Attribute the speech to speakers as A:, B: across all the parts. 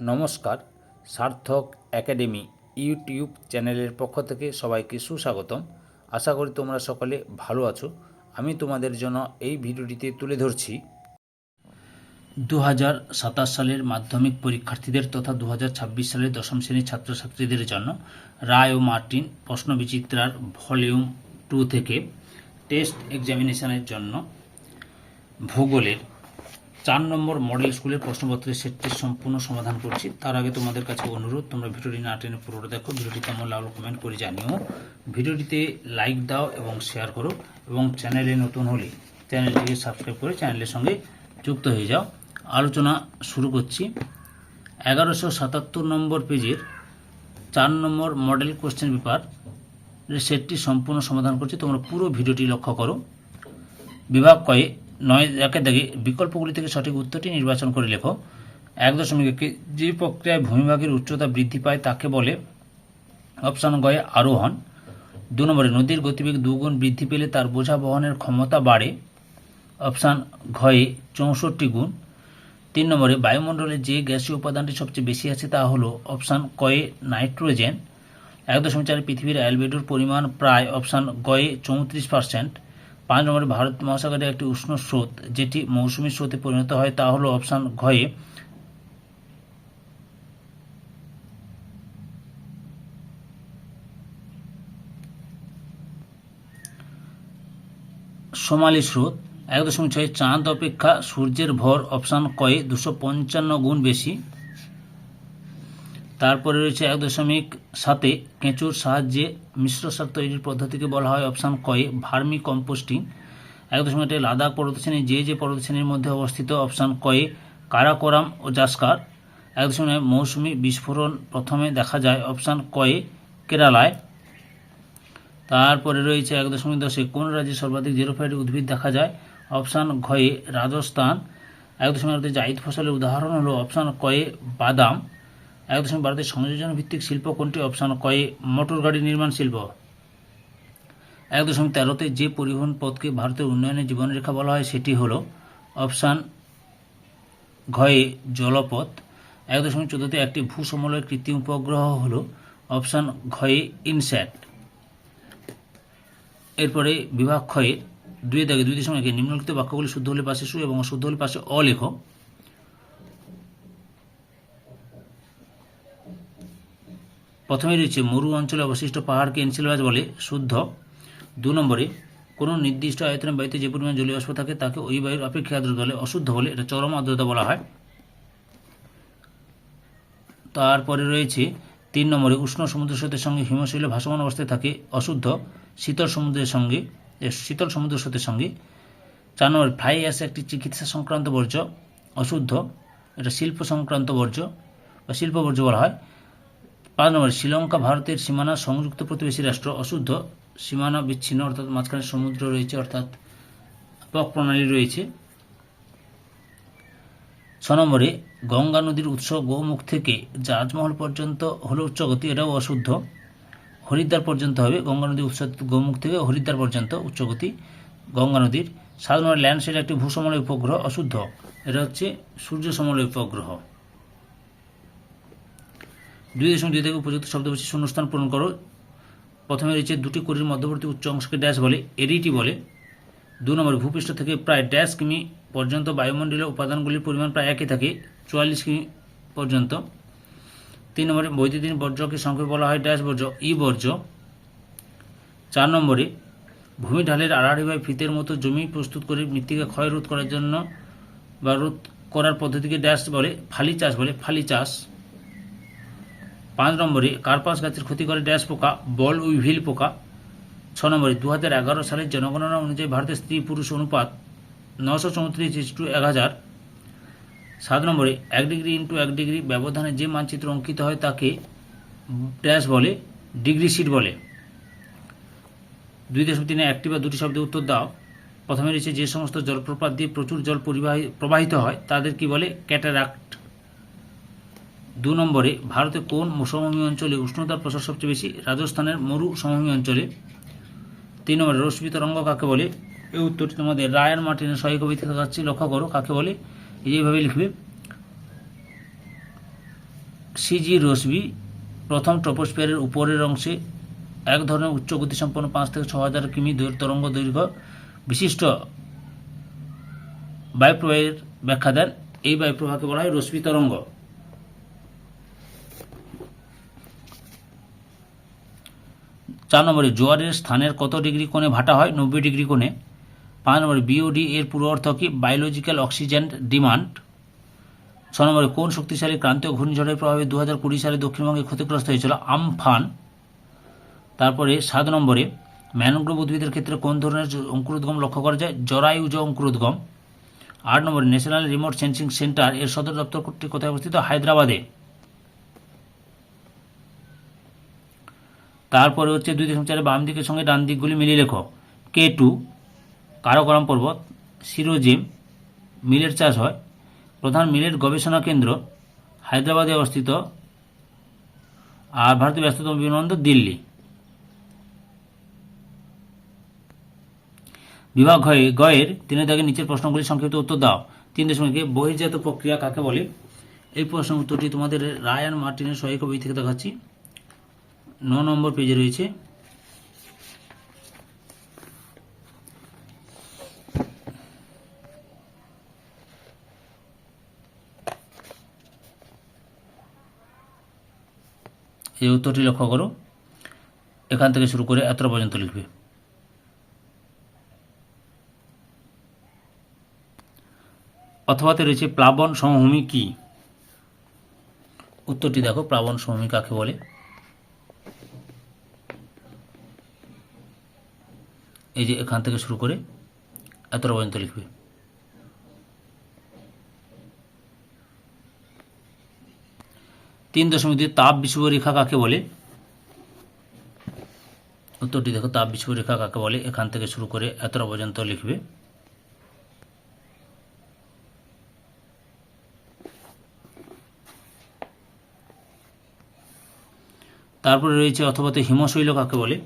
A: নমস্কার, সার্থক academy YouTube চ্যানেলের পক্ষ থেকে সবাইকে সুস্বাগতম। আশা করি তোমরা সকলে ভালো আছো। আমি তোমাদের জন্য এই ভিডিওটিতে তুলে ধরছি 2027 সালের মাধ্যমিক পরীক্ষার্থীদের তথা 2026 সালের দশম শ্রেণীর ছাত্রছাত্রীদের জন্য রায় ও মার্টিন প্রশ্নবিচিত্রার ভলিউম 2 থেকে টেস্ট এক্সামিনেশনের জন্য ভূগোলের 4 নম্বর মডেল স্কুলের প্রশ্নপত্রের সেটটির সম্পূর্ণ সমাধান করছি। তার আগে তোমাদের কাছে অনুরোধ, তোমরা ভিডিওটি না টেনে পুরোটা দেখো। ভিডিওটি কেমন লাগলো কমেন্ট করে জানিও। ভিডিওটিতে লাইক দাও এবং শেয়ার করো, এবং চ্যানেলে নতুন হলে চ্যানেলটিকে সাবস্ক্রাইব করে চ্যানেলের সঙ্গে যুক্ত হয়ে যাও। আলোচনা শুরু করছি। 1177 নম্বর পেজের 4 নম্বর মডেল কোশ্চেন পেপার সেটটি সম্পূর্ণ সমাধান করছি। তোমরা পুরো ভিডিওটি লক্ষ্য করো। বিভাগ কয়ে 9 দাগে বিকল্পগুলি থেকে সঠিক উত্তরটি নির্বাচন করে লেখো। 1.1 যে প্রক্রিয়ায় ভূমিভাগের উচ্চতা বৃদ্ধি পায় তাকে বলে অপশান গয়ে আরোহণ। 2 নম্বরে নদীর গতিবেগ 2 গুণ বৃদ্ধি পেলে তার বোঝা বহনের ক্ষমতা বাড়ে। অপশান ঘয়ে 64 গুণ। 3 নম্বরে বায়ুমণ্ডলে যে গ্যাসীয় উপাদানটি সবচেয়ে বেশি আছে তা হলো অপশান কয়ে নাইট্রোজেন। 1.4 পৃথিবীর অ্যালবেডোর পরিমাণ প্রায় অপশান গয়ে 34%। 5 নম্বরে ভারত মহাসাগরে একটি উষ্ণ স্রোত যেটি মৌসুমী স্রোতে পরিণত হয় তা হলো অপশান ঘয়ে সোমালি স্রোত। 1.6 চাঁদ অপেক্ষা সূর্যের ভর অপশান কয়ে 255 গুণ বেশি। তারপরে রয়েছে 1.7 কেঁচুর সাহায্যে মিশ্র সার তৈরির পদ্ধতিকে বলা হয় অপশান কয়ে ভার্মি কম্পোস্টিং। 1.8 লাদাখ পর্বতশ্রেণী যে পর্বতশ্রেণীর মধ্যে অবস্থিত অপশান কয়ে কারাকোরাম ও জাস্কার। 1.9 মৌসুমি বিস্ফোরণ প্রথমে দেখা যায় অপশান কয়ে কেরালায়। তারপরে রয়েছে 1.10 কোন রাজ্যে সর্বাধিক জেরোফাইট উদ্ভিদ দেখা যায় অপশান ঘয়ে রাজস্থান। 1.11 জায়িদ ফসলের উদাহরণ হলো অপশান কয়ে বাদাম। 1.12 সংযোজন ভিত্তিক শিল্প কোনটি অপশান কয়ে মোটর গাড়ি নির্মাণ শিল্প। 1.13 যে পরিবহন পথকে ভারতের উন্নয়নের জীবনরেখা বলা হয় সেটি হল অপশান ঘয়ে জলপথ। 1.14 একটি ভূসমলয় কৃত্রিম উপগ্রহ হল অপশান ঘয়ে ইনস্যাট। এরপরে বিভাগ ক্ষয়ে 2 দাগে 2.1 নিম্নলিখিত বাক্যগুলি শুদ্ধ হলে পাশে সু এবং অশুদ্ধ হলে পাশে অ লেখো। প্রথমে রয়েছে মরু অঞ্চলে অবশিষ্ট পাহাড়কে এনসেলবাজ বলে, শুদ্ধ। 2 নম্বরে কোনো নির্দিষ্ট আয়তনের বায়ুতে যে পরিমাণ জলীয় বাষ্প থাকে তাকে ওই বায়ুর আপেক্ষিক আর্দ্রতা বলে, অশুদ্ধ বলে, এটা চরম আর্দ্রতা বলা হয়। তারপরে রয়েছে 3 নম্বরে উষ্ণ সমুদ্র স্রোতের সঙ্গে হিমশৈলে ভাসমান অবস্থায় থাকে, অশুদ্ধ, শীতল সমুদ্র স্রোতের সঙ্গে। 4 নম্বরে ফ্লাই অ্যাশ একটি চিকিৎসা সংক্রান্ত বর্জ্য, অশুদ্ধ, এটা শিল্প সংক্রান্ত বর্জ্য বা শিল্প বর্জ্য বলা হয়। 5 নম্বরে শ্রীলঙ্কা ভারতের সীমানা সংযুক্ত প্রতিবেশী রাষ্ট্র, অশুদ্ধ, সীমানা বিচ্ছিন্ন অর্থাৎ মাঝখানে সমুদ্র রয়েছে অর্থাৎ পক প্রণালী রয়েছে। 6 নম্বরে গঙ্গা নদীর উৎস গৌমুখ থেকে রাজমহল পর্যন্ত হলো উচ্চগতি, এটাও অশুদ্ধ, হরিদ্বার পর্যন্ত হবে। গঙ্গা নদীর উৎস গৌমুখ থেকে হরিদ্বার পর্যন্ত উচ্চগতি গঙ্গা নদীর। 7 নম্বরে ল্যান্ডসেট একটি ভূসমলয় উপগ্রহ, অশুদ্ধ, এটা হচ্ছে সূর্য সমলয় উপগ্রহ। 2.2 থেকে উপযুক্ত শব্দবাচী শূন্যস্থান পূরণ করো। প্রথমে রয়েছে দুটি কড়ির মধ্যবর্তী উচ্চ অংশকে ড্যাশ বলে, এরিটি বলে। 2 নম্বরে ভূপৃষ্ঠ থেকে প্রায় ড্যাশ কিমি পর্যন্ত বায়ুমণ্ডলীয় উপাদানগুলির পরিমাণ প্রায় একই থাকে, 44 কিমি পর্যন্ত। 3 নম্বরে বৈদ্যুতিন বর্জ্যকে সংক্ষেপে বলা হয় ড্যাশ বর্জ্য, ই বর্জ্য। 4 নম্বরে ভূমি ঢালের আড়াআড়ি বা ফিতের মতো জমি প্রস্তুত করে মৃত্তিকা ক্ষয় রোধ করার জন্য বা রোধ করার পদ্ধতিকে ড্যাশ বলে, ফালি চাষ বলে, ফালি চাষ। 5 নম্বরে কার্পাস গাছের ক্ষতি করে ড্যাশ পোকা, বল উইভিল পোকা। 6 নম্বরে 2011 সালের জনগণনা অনুযায়ী ভারতের স্ত্রী পুরুষ অনুপাত 934:1000। 7 নম্বরে 1 ডিগ্রি ইন্টু 1 ডিগ্রি ব্যবধানে যে মানচিত্র অঙ্কিত হয় তাকে ড্যাশ বলে, ডিগ্রি শিট বলে। 2.3 একটি বা দুটি শব্দে উত্তর দাও। প্রথমে রয়েছে যে সমস্ত জলপ্রপাত দিয়ে প্রচুর জল প্রবাহিত হয় তাদের কি বলে, ক্যাটারাক্ট। 2 নম্বরে ভারতে কোন সমভূমি অঞ্চলে উষ্ণতার প্রসার সবচেয়ে বেশি, রাজস্থানের মরু সমভূমি অঞ্চলে। 3 নম্বরে রশ্মি তরঙ্গ কাকে বলে, এই উত্তরটি তোমাদের রায়ান মার্টিনের সহায়ক কবিতা কাছে লক্ষ্য করো, কাকে বলে, এইভাবে লিখবে। সিজি রসবি প্রথম ট্রপোস্ফিয়ারের উপরের অংশে এক ধরনের উচ্চ গতিসম্পন্ন 5 থেকে 6,000 কিমি তরঙ্গ দৈর্ঘ্য বিশিষ্ট বায়ুপ্রবাহের ব্যাখ্যা দেন। এই বায়ুপ্রবাহকে বলা হয় রশ্মি তরঙ্গ। 4 নম্বরে জোয়ারের স্থানের কত ডিগ্রি কোণে ভাটা হয়? 90 ডিগ্রি কোণে। 5 নম্বরে বিওডি এর পুরো অর্থ কি? Biological oxygen demand. 6 নম্বরে কোন শক্তিশালী ক্রান্তীয় ঘূর্ণিঝড়ের প্রভাবে 2020 সালে দক্ষিণবঙ্গে ক্ষতিগ্রস্ত হয়েছিল? আমফান। তারপরে 7 নম্বরে ম্যানগ্রোভ উদ্ভিদের ক্ষেত্রে কোন ধরনের অঙ্কুরোদ্গম লক্ষ্য করা যায়? জরায়ুজ অঙ্কুরোদ্গম। 8 নম্বরে ন্যাশনাল রিমোট সেন্সিং সেন্টার এর সদর দপ্তরটি কোথায় অবস্থিত? হায়দ্রাবাদে। তারপরে হচ্ছে 2.4 বাম দিকের সঙ্গে ডান দিকগুলি মিলিয়ে লেখো। K2 কারাকোরাম পর্বত, সিরোজিম মিলেট চাষ হয়, প্রধান মিলেট গবেষণা কেন্দ্র হায়দ্রাবাদে অবস্থিত, আর ভারতের ব্যস্ততম বিমানবন্দর দিল্লি। বিভাগ গয়ের 3 দাগের নিচের প্রশ্নগুলির সংক্ষিপ্ত উত্তর দাও। 3.1 বহির্জাত প্রক্রিয়া কাকে বলে? এই প্রশ্নের উত্তরটি তোমাদের রায়ান মার্টিনের সহায়িকা বই থেকে দেখাচ্ছি। 9 নম্বর পেজে রয়েছে। এই উত্তরটি লক্ষ্য করো, এখান থেকে শুরু করে এতটা পর্যন্ত লিখবে। অথবাতে রয়েছে প্লাবন সমভূমি কি? উত্তরটি দেখো, প্লাবন সমভূমি কাকে বলে? এই যে এখান থেকে শুরু করে এতটা পর্যন্ত লিখবে। 3.2 তাপ বিষুব রেখা কাকে বলে? উত্তরটি দেখো, তাপ বিষুব রেখা কাকে বলে? এখান থেকে শুরু করে এতটা পর্যন্ত লিখবে। তারপরে রয়েছে অথবাতে হিমশৈল কাকে বলে?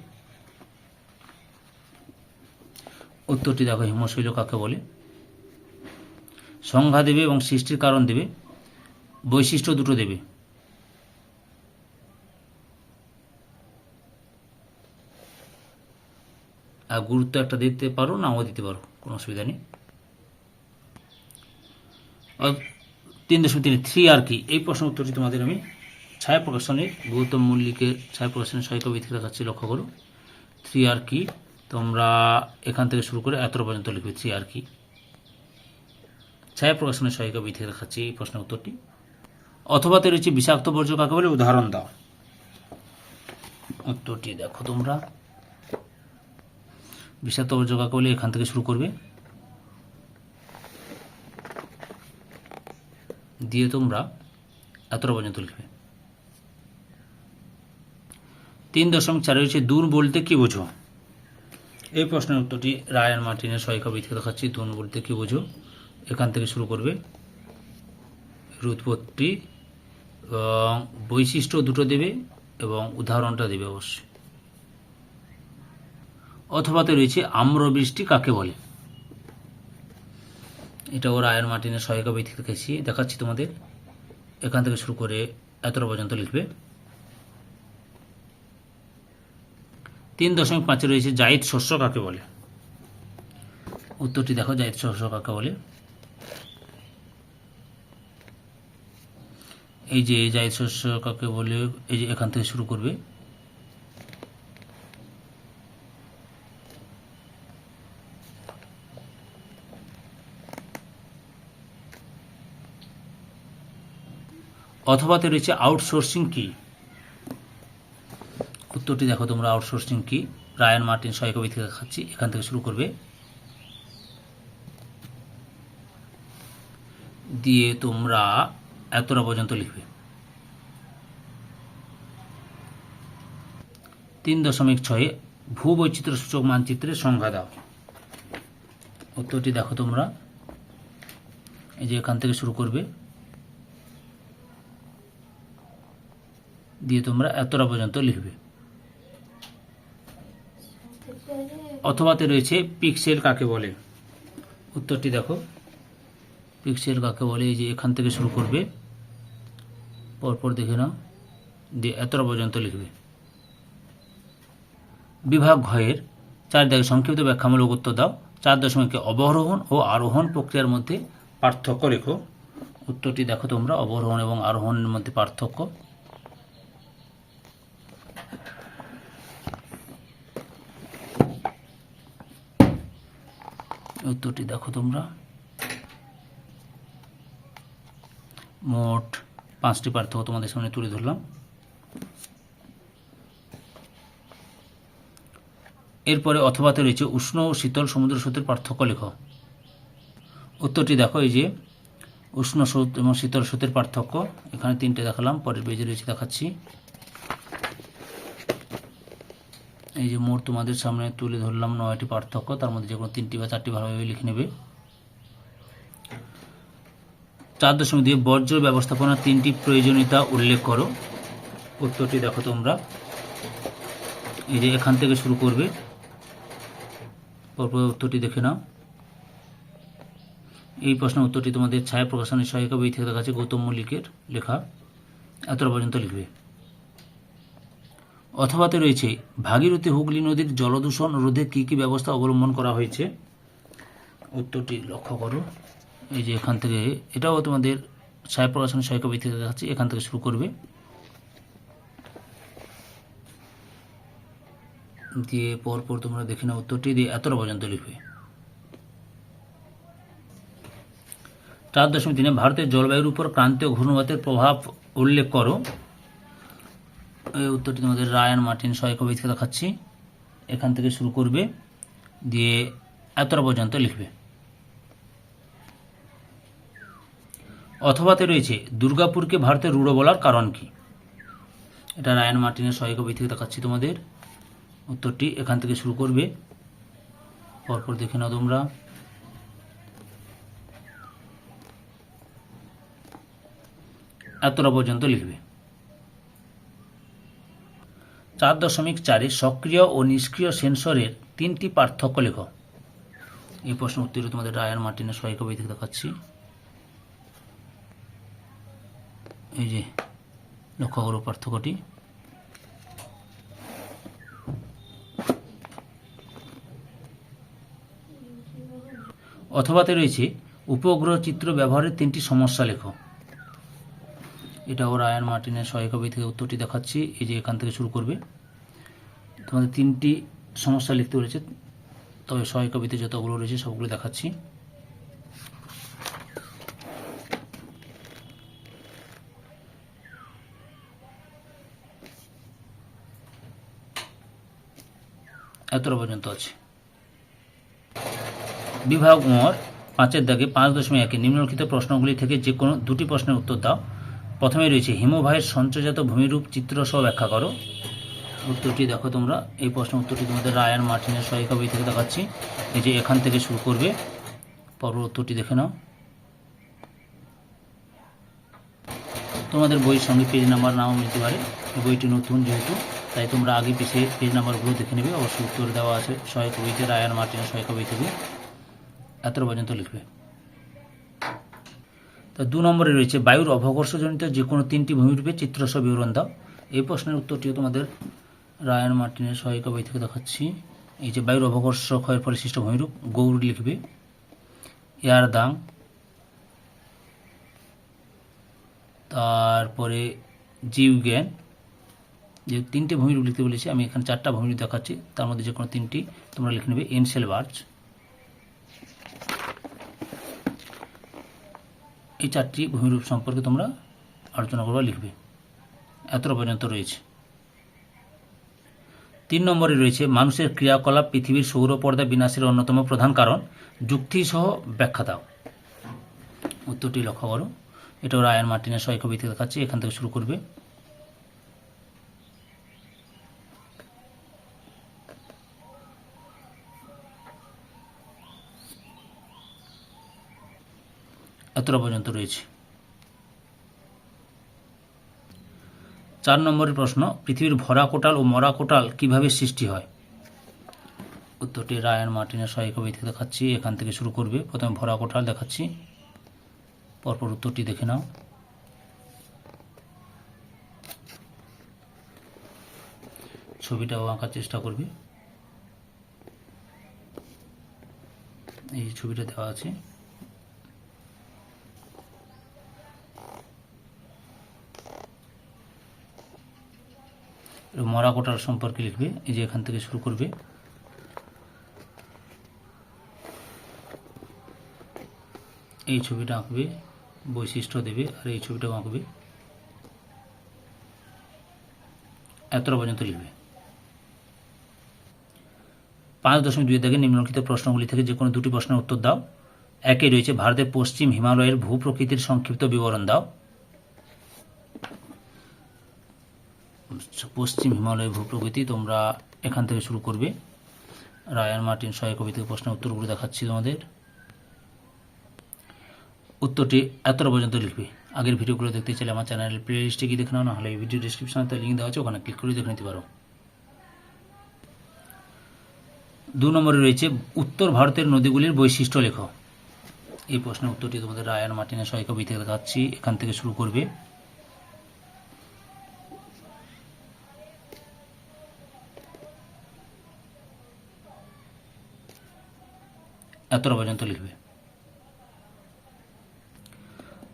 A: উত্তরটি দেখো, হিমশৈল কাকে বলে? সংজ্ঞা দেবে এবং সৃষ্টির কারণ দেবে, বৈশিষ্ট্য দুটো দেবে। আর গুরুত্ব একটা দিতে পারো, নাও দিতে পারো, কোনো অসুবিধা নেই। 3.3 3R কি? এই প্রশ্ন উত্তরটি তোমাদের আমি ছায়া প্রকাশনের গৌতম মল্লিকের ছায়া প্রকাশনের সহায়িকা বই থেকে দেখাচ্ছি, লক্ষ্য করো। 3R কি? তোমরা এখান থেকে শুরু করে এতটা পর্যন্ত লিখবে। 3R কি? ছায়া প্রকাশনের সহায়িকা বই থেকে দেখাচ্ছি এই প্রশ্নের উত্তরটি। অথবাতে রয়েছে বিষাক্ত বর্জ্য কাকে বলে? উদাহরণ দাও। উত্তরটি দেখো তোমরা, বিষাক্ত বর্জ্য কাকে বলে? এখান থেকে শুরু করবে, দিয়ে তোমরা এতটা পর্যন্ত লিখবে। 3.4 রয়েছে দূর বলতে কি বোঝো? এই প্রশ্নের উত্তরটি রায়ান মার্টিনের সহায়িকা বই থেকে দেখাচ্ছি। দূর বলতে কি বোঝো? এখান থেকে শুরু করবে, উৎপত্তি এবং বৈশিষ্ট্য দুটো দেবে এবং উদাহরণটা দেবে অবশ্যই। অথবাতে রয়েছে আম্রবৃষ্টি কাকে বলে? এটাও রায়ান মার্টিনের সহায়িকা বই থেকে দেখাচ্ছি তোমাদের। এখান থেকে শুরু করে এতটা পর্যন্ত লিখবে। 3.5 রয়েছে জায়িদ শস্য কাকে বলে? উত্তরটি দেখো, জায়িদ শস্য কাকে বলে? এই যে জায়িদ শস্য কাকে বলে, এই যে এখান থেকে শুরু করবে, অথবাতে রয়েছে আউটসোর্সিং কি? উত্তরটি দেখো তোমরা, আউটসোর্সিং কি? রায়ান মার্টিন সহায়িকা বই থেকে দেখাচ্ছি। এখান থেকে শুরু করবে, দিয়ে তোমরা এতটা পর্যন্ত লিখবে। 3.6 ভূবৈচিত্র্য সূচক মানচিত্রের সংজ্ঞা দাও। উত্তরটি দেখো তোমরা, এই যে এখান থেকে শুরু করবে, দিয়ে তোমরা এতটা পর্যন্ত লিখবে। অথবাতে রয়েছে পিক্সেল কাকে বলে? উত্তরটি দেখো, পিক্সেল কাকে বলে? এই যে এখান থেকে শুরু করবে, পরপর দেখে নাও, দিয়ে এতটা পর্যন্ত লিখবে। বিভাগ ঘয়ের 4 দাগে সংক্ষিপ্ত ব্যাখ্যামূলক উত্তর দাও। 4.1 অবরোহণ ও আরোহণ প্রক্রিয়ার মধ্যে পার্থক্য লেখো। উত্তরটি দেখো তোমরা, অবরোহণ এবং আরোহণের মধ্যে পার্থক্য। উত্তরটি দেখো তোমরা, মোট 5টি পার্থক্য তোমাদের সামনে তুলে ধরলাম। এরপরে অথবাতে রয়েছে উষ্ণ ও শীতল সমুদ্র স্রোতের পার্থক্য লেখো। উত্তরটি দেখো, এই যে উষ্ণ স্রোত এবং শীতল স্রোতের পার্থক্য, এখানে 3টে দেখালাম, পরের পেজে রয়েছে দেখাচ্ছি। এই যে মোট তোমাদের সামনে তুলে ধরলাম 9টি পার্থক্য, তার মধ্যে যে কোনো 3টি বা 4টি ভালোভাবে লিখে নেবে। 4.2 বর্জ্য ব্যবস্থাপনার 3টি প্রয়োজনীয়তা উল্লেখ করো। উত্তরটি দেখো তোমরা, এই যে এখান থেকে শুরু করবে, পরপর উত্তরটি দেখে নাও। এই প্রশ্নের উত্তরটি তোমাদের ছায়া প্রকাশনের সহায়িকা বই থেকে দেখাচ্ছে, গৌতম মল্লিকের লেখা। এতটা পর্যন্ত লিখবে। অথবাতে রয়েছে ভাগীরথী হুগলি নদীর জলদূষণ রোধে কী কী ব্যবস্থা অবলম্বন করা হয়েছে। উত্তরটি লক্ষ্য করো, এই যে এখান থেকে, এটাও তোমাদের ছায়া প্রকাশনের সহায়িকা বই থেকে দেখাচ্ছি, এখান থেকে শুরু করবে, দিয়ে পরপর তোমরা দেখে নাও উত্তরটি, দিয়ে এতটা পর্যন্ত লিখবে। 4.3 ভারতের জলবায়ুর উপর ক্রান্তীয় ঘূর্ণিবাতের প্রভাব উল্লেখ করো। এই উত্তরটি তোমাদের রায়ান মার্টিন সহায়িকা বই থেকে দেখাচ্ছি, এখান থেকে শুরু করবে, দিয়ে এতটা পর্যন্ত লিখবে। অথবাতে রয়েছে দুর্গাপুরকে ভারতের রুড়ো বলার কারণ কি। এটা রায়ান মার্টিনের সহায়িকা বই থেকে দেখাচ্ছি তোমাদের। উত্তরটি এখান থেকে শুরু করবে, পরপর দেখে নাও তোমরা। এতটা পর্যন্ত লিখবে। 4.4 সক্রিয় ও নিষ্ক্রিয় সেন্সরের 3টি পার্থক্য লেখো। এই প্রশ্নের উত্তর তোমাদের রায়ান মার্টিনের সহায়িকা বই থেকে দেখাচ্ছি, এই যে লক্ষ্য করো পার্থক্যটি। অথবাতে রয়েছে উপগ্রহ চিত্র ব্যবহারের 3টি সমস্যা লেখো। এটাও রায়ান মার্টিনের সহায়িকা বই থেকে উত্তরটি দেখাচ্ছি, এই যে এখান থেকে শুরু করবে। তোমাদের 3টি সমস্যা লিখতে বলেছে, তবে সহায়িকা বইতে যতগুলো রয়েছে সবগুলো দেখাচ্ছি। এতটা পর্যন্ত আছে। বিভাগ মর 5-এর দাগে 5.1 নিম্নলিখিত প্রশ্নগুলি থেকে যে কোনো 2টি প্রশ্নের উত্তর দাও। প্রথমে রয়েছে হিমবাহের সঞ্চয়জাত ভূমিরূপ চিত্র সহ ব্যাখ্যা করো। উত্তরটি দেখো তোমরা, এই প্রশ্নের উত্তরটি তোমাদের রায়ান মার্টিনের সহায়িকা বই থেকে দেখাচ্ছি, এই যে এখান থেকে শুরু করবে, পর উত্তরটি দেখে নাও। তোমাদের বইয়ের সঙ্গে পেজ নাম্বার নাও নিতে পারে, বইটি নতুন যেহেতু, তাই তোমরা আগে পিছিয়ে পেজ নাম্বারগুলো দেখে নেবে। অবশ্যই উত্তর দেওয়া আছে সহায়িকা বইতে, রায়ান মার্টিনের সহায়িকা বই থেকে। এতটা পর্যন্ত লিখবে। তো 2 নম্বরে রয়েছে বায়ুর অবঘর্ষজনিত যে কোনো 3টি ভূমিরূপে চিত্রসহ বিবরণ দাও। এই প্রশ্নের উত্তরটিও তোমাদের রায়ান মার্টিনের সহায়িকা বই থেকে দেখাচ্ছি, এই যে বায়ুর অবঘর্ষ ক্ষয়ের ফলে সৃষ্ট ভূমিরূপ, গৌর লিখবে, ইয়ারদাং, তারপরে জিউজ্ঞান। যে 3টে ভূমিরূপ লিখতে বলেছি, আমি এখানে 4টা ভূমিরূপ দেখাচ্ছি, তার মধ্যে যে কোনো 3টি তোমরা লিখে নেবে। এনসেলবার্জ, এই 4টি ভূমিরূপ সম্পর্কে তোমরা আলোচনা করবা, লিখবে। এতটা পর্যন্ত রয়েছে। 3 নম্বরে রয়েছে মানুষের ক্রিয়াকলাপ পৃথিবীর সৌরপর্দা বিনাশের অন্যতম প্রধান কারণ, যুক্তিসহ ব্যাখ্যা দাও। উত্তরটি লক্ষ্য করো, এটাও রায়ান মার্টিনের সহায়িকা বই থেকে দেখাচ্ছি, এখান থেকে শুরু করবে। এতটা পর্যন্ত রয়েছে। 4 নম্বরের প্রশ্ন, পৃথিবীর ভরা কোটাল ও মরা কোটাল কিভাবে সৃষ্টি হয়। উত্তরটি রায়ান মার্টিনের সহায়িকা বই থেকে দেখাচ্ছি, এখান থেকে শুরু করবে। প্রথমে ভরা কোটাল দেখাচ্ছি, পরপর উত্তরটি দেখে নাও। ছবিটাও আঁকার চেষ্টা করবে। এই ছবিটা দেওয়া আছে। মরাকোটার সম্পর্কে লিখবে। এই যে এখান থেকে শুরু করবে, এই ছবিটা আঁকবে, বৈশিষ্ট্য দেবে, আর এই ছবিটাও আঁকবে, এতটা পর্যন্ত লিখবে। 5.2 দাগে নিম্নলিখিত প্রশ্নগুলি থেকে যে কোনো দুটি প্রশ্নের উত্তর দাও। একে রয়েছে ভারতের পশ্চিম হিমালয়ের ভূপ্রকৃতির সংক্ষিপ্ত বিবরণ দাও। পশ্চিম হিমালয়ের ভূপ্রকৃতি তোমরা এখান থেকে শুরু করবে। রায়ান মার্টিন সহায়ক কবি থেকে প্রশ্নের উত্তরগুলো দেখাচ্ছি তোমাদের। উত্তরটি এতটা পর্যন্ত লিখবে। আগের ভিডিওগুলো দেখতে চাইলে আমার চ্যানেলের প্লে লিস্টে গিয়ে দেখে নাও, না হলে এই ভিডিও ডিসক্রিপশনে তার লিঙ্ক দেওয়া আছে, ওখানে ক্লিক করে দেখে নিতে পারো। 2 নম্বরে রয়েছে উত্তর ভারতের নদীগুলির বৈশিষ্ট্য লেখো। এই প্রশ্নের উত্তরটি তোমাদের রায়ান মার্টিনের সহায়ক কবি থেকে দেখাচ্ছি। এখান থেকে শুরু করবে। এতটা পর্যন্ত লিখবে।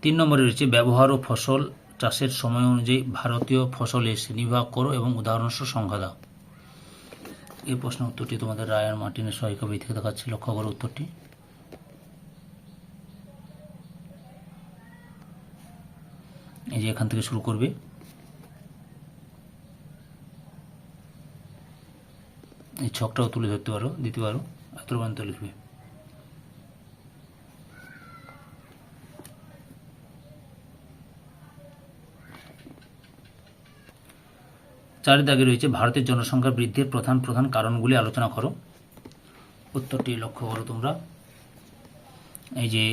A: 3 নম্বরে রয়েছে ব্যবহার ও ফসল চাষের সময় অনুযায়ী ভারতীয় ফসলের শ্রেণীবিভাগ করো এবং উদাহরণসহ সংখ্যা দাও। এই প্রশ্নের উত্তরটি তোমাদের রায়ান মার্টিনের সহায়ক কবি থেকে দেখাচ্ছি। লক্ষ্য করো উত্তরটি। এই যে এখান থেকে শুরু করবে। এই ছকটাও তুলে ধরতে পারো, দিতে পারো, এত পর্যন্ত লিখবে। 4 দাগে রয়েছে ভারতের জনসংখ্যা বৃদ্ধির প্রধান প্রধান কারণগুলি আলোচনা করো। উত্তরটি লক্ষ্য করো তোমরা। এই যে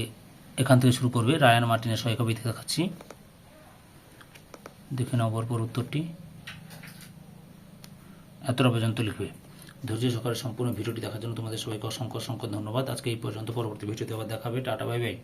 A: এখান থেকে শুরু করবে। রায়ান মার্টিনের সহায়ক কবি থেকে দেখাচ্ছি, দেখে নাও পরপর উত্তরটি। এতটা পর্যন্ত লিখবে। ধৈর্য সহকারে সম্পূর্ণ ভিডিওটি দেখার জন্য তোমাদের সবাইকে অসংখ্য অসংখ্য ধন্যবাদ। আজকে এই পর্যন্ত। পরবর্তী ভিডিওতে আবার দেখাবে। Tata, bye bye.